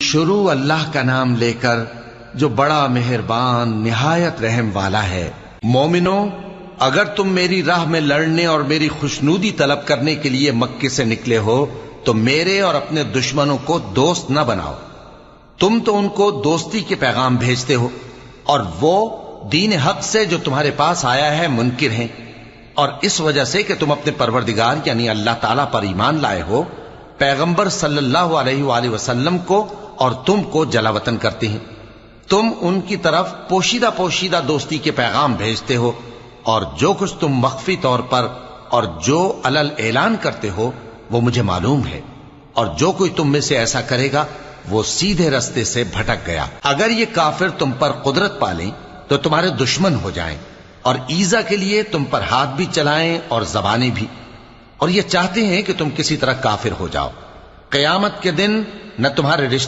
शुरू अल्लाह का नाम लेकर जो बड़ा मेहरबान निहायत रहम वाला है। मोमिनो, अगर तुम मेरी राह में लड़ने और मेरी खुशनूदी तलब करने के लिए मक्के से निकले हो तो मेरे और अपने दुश्मनों को दोस्त न बनाओ। तुम तो उनको दोस्ती के पैगाम भेजते हो और वो दीन हक से जो तुम्हारे पास आया है मुनकिर हैं, और इस वजह से कि तुम अपने परवरदिगार यानी अल्लाह ताला पर ईमान लाए हो, पैगंबर सल्लल्लाहु अलैहि वसल्लम को और तुमको जलावतन करते हैं। तुम उनकी तरफ पोशीदा पोशीदा दोस्ती के पैगाम भेजते हो, और जो कुछ तुम मख्फी तौर पर और जो अलल ऐलान करते हो वो मुझे मालूम है, और जो कोई तुम में से ऐसा करेगा वो सीधे रास्ते से भटक गया। अगर ये काफिर तुम पर कुदरत पालें तो तुम्हारे दुश्मन हो जाएं और ईजा के लिए तुम पर हाथ भी चलाएं और जबानें भी, और ये चाहते हैं कि तुम किसी तरह काफिर हो जाओ। कयामत के दिन न तुम्हारे रिश्ते